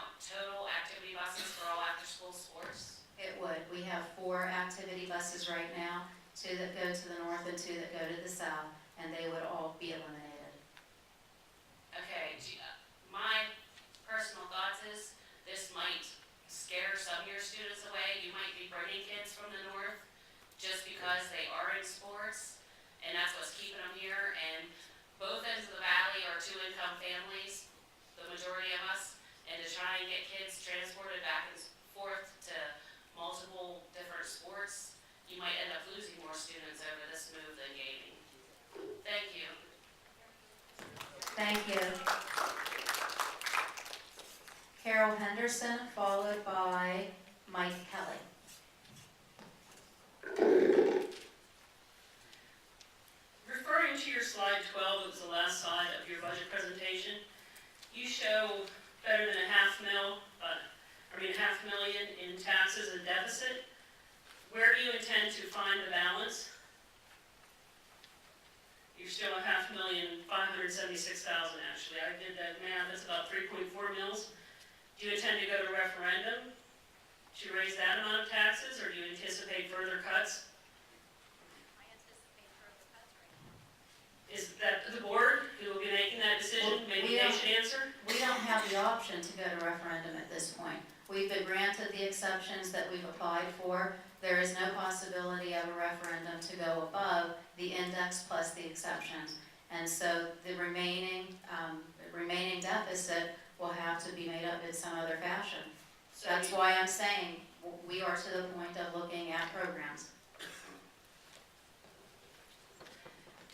about total activity buses for all after-school sports? It would. We have 4 activity buses right now, 2 that go to the north and 2 that go to the south, and they would all be eliminated. Okay, my personal thoughts is this might scare some of your students away. You might be bringing kids from the north just because they are in sports, and that's what's keeping them here. And both ends of the valley are 2-income families, the majority of us, and to try and get kids transported back and forth to multiple different sports, you might end up losing more students over this move than gaining. Thank you. Thank you. Carol Henderson, followed by Mike Kelly. Referring to your slide 12, it was the last slide of your budget presentation, you show better than $500,000 in taxes and deficit. Where do you intend to find the balance? You're still $500,576,000 actually. I did that math, that's about 3.4 mils. Do you intend to go to referendum to raise that amount of taxes, or do you anticipate further cuts? I anticipate further cuts right now. Is that the board who will be making that decision? Maybe they should answer? We don't have the option to go to referendum at this point. We've been granted the exceptions that we've applied for. There is no possibility of a referendum to go above the index plus the exceptions. And so the remaining deficit will have to be made up in some other fashion. So That's why I'm saying we are to the point of looking at programs.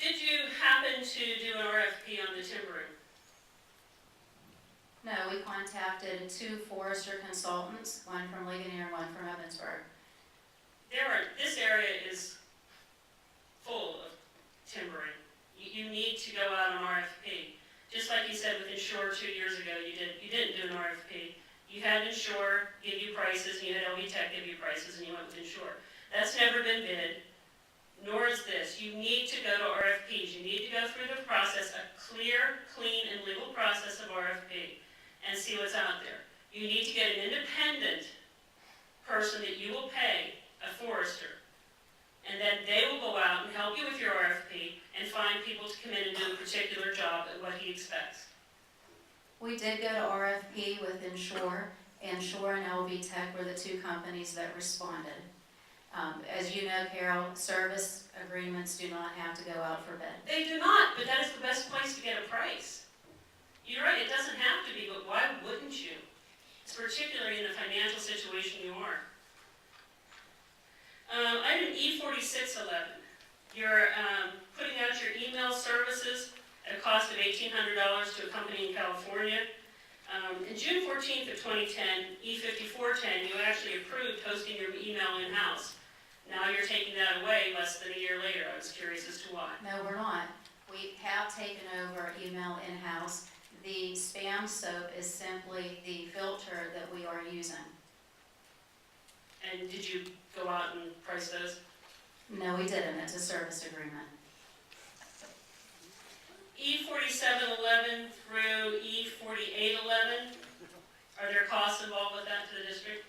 did you happen to do an RFP on the timbering? No, we contacted 2 forester consultants, one from Ligonier and one from Evansburg. This area is full of timbering. You need to go out on RFP. Just like you said with Insure 2 years ago, you didn't do an RFP. You had Insure give you prices, and you had LV Tech give you prices, and you went with Insure. That's never been bid, nor is this. You need to go to RFPs. You need to go through the process, a clear, clean, and legal process of RFP, and see what's out there. You need to get an independent person that you will pay, a forester, and then they will go out and help you with your RFP and find people to come in and do a particular job at what he expects. We did go to RFP with Insure. Insure and LV Tech were the 2 companies that responded. As you know, Carol, service agreements do not have to go out for bid. They do not, but that is the best place to get a price. You're right, it doesn't have to be, but why wouldn't you? It's particularly in the financial situation you are. Item E4611, you're putting out your email services at a cost of $1,800 to a company in California. In June 14th of 2010, E5410, you actually approved hosting your email in-house. Now you're taking that away less than a year later. I was curious as to why. No, we're not. We have taken over email in-house. The spam soap is simply the filter that we are using. And did you go out and price those? No, we didn't. It's a service agreement. E4711 through E4811, are there costs involved with that to the district?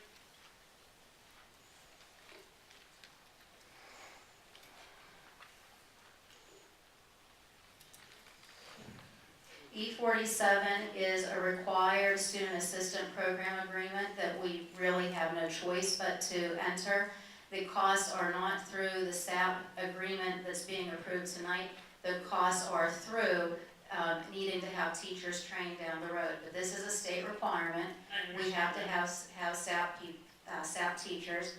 E47 is a required student assistant program agreement that we really have no choice but to enter. The costs are not through the SAP agreement that's being approved tonight. The costs are through needing to have teachers trained down the road. But this is a state requirement. We have to have SAP teachers.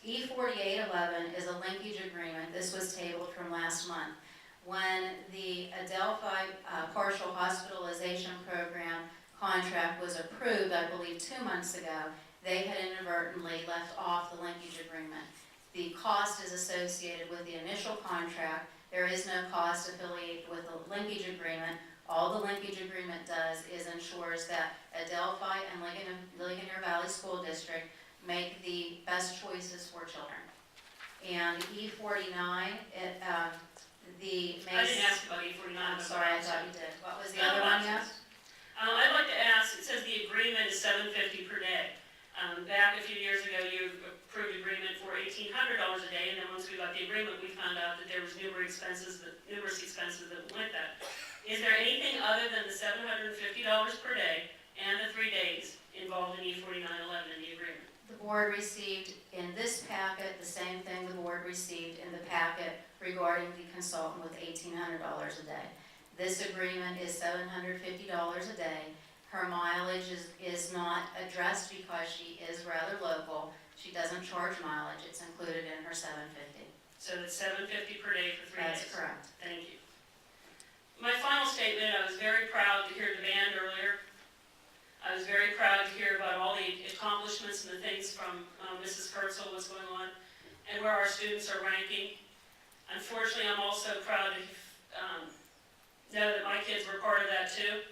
E4811 is a linkage agreement. This was tabled from last month. When the Adelphi partial hospitalization program contract was approved, I believe 2 months ago, they had inadvertently left off the linkage agreement. The cost is associated with the initial contract. There is no cost affiliated with the linkage agreement. All the linkage agreement does is ensures that Adelphi and Ligonier Valley School District make the best choices for children. And E49, I didn't ask about E49. I'm sorry, I thought you did. What was the No, other one you asked? I'd like to ask, it says the agreement is $750 agreement, we found out that there was numerous expenses that went with that. Is there anything other than the $750 per day and the 3 days involved in E4911 in the agreement? The board received in this packet the same thing the board received in the packet regarding the consultant with $1,800 a day. This agreement is $750 a day. Her mileage is not addressed because she is rather local. She doesn't charge mileage, it's included in her $750. So it's $750 per day for 3 days? That's correct. Thank you. My final statement, I was very proud to hear the band earlier. I was very proud to hear about all the accomplishments and the things from Mrs. Kurtzel, what's going on, and where our students are ranking. Unfortunately, I'm also proud to know that my kids were part of that too,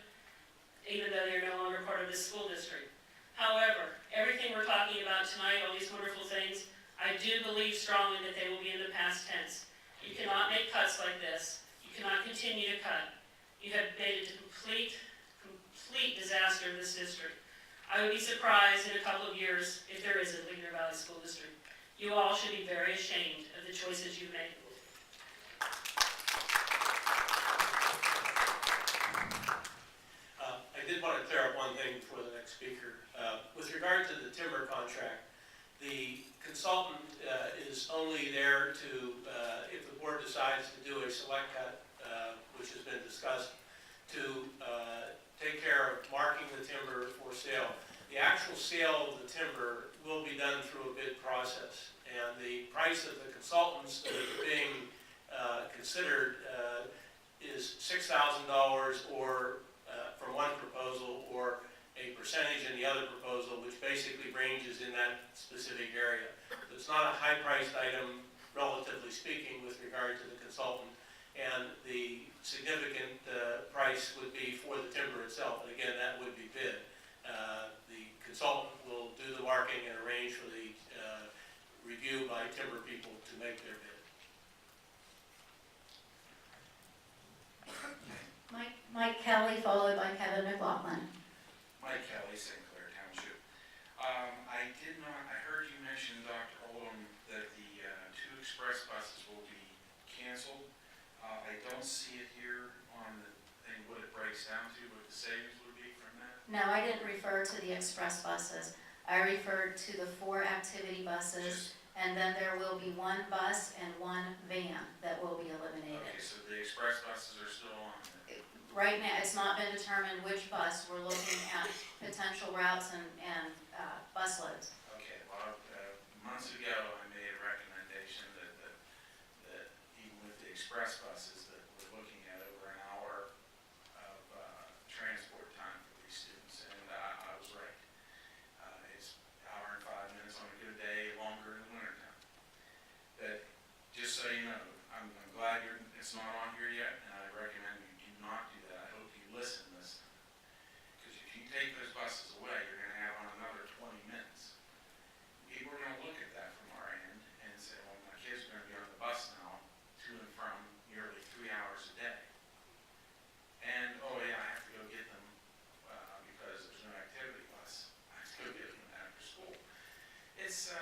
even though they're no longer part of this school district. However, everything we're talking about tonight, all these wonderful things, I do believe strongly that they will be in the past tense. You cannot make cuts like this. You cannot continue to cut. You have made it a complete disaster in this district. I would be surprised in a couple of years if there is a Ligonier Valley School District. You all should be very ashamed of the choices you made. I did want to clear up one thing before the next speaker. With regard to the timber contract, the consultant is only there to, if the board decides to do a select cut, which has been discussed, to take care of marking the timber for sale. The actual sale of the timber will be done through a bid process, and the price of the consultants that are being considered is $6,000 or from one proposal, or a percentage in the other proposal, which basically ranges in that specific area. It's not a high-priced item, relatively speaking, with regard to the consultant, and the significant price would be for the timber itself, and again, that would be bid. The consultant will do the marking and arrange for the review by timber people to make their bid. Mike Kelly, followed by Kevin McLaughlin. Mike Kelly, St. Clair Township. I heard you mention, Dr. Oldham, that the 2 express buses will be canceled. I don't see it here on the thing, what it breaks down to, what the savings would be from that. No, I didn't refer to the express buses. I referred to the 4 activity buses, and then there will be 1 bus and 1 van that will be eliminated. Okay, so the express buses are still on then? Right now, it's not been determined which bus. We're looking at potential routes and bus loads. Okay, well, months ago, I made a recommendation that even with the express buses, that we're looking at over an hour of transport time for these students, and I was right. It's an hour and 5 minutes on a good day, longer in the wintertime. But just so you know, I'm glad it's not on here yet, and I recommend you do not do that. I hope you listen this time. Because if you take those buses away, you're going to have on another 20 minutes. People are going to look at that from our end and say, well, my kids are going to be on the bus now to and from nearly 3 hours a day. And, oh yeah, I have to go get them because there's no activity bus. I have to go get them after school. It's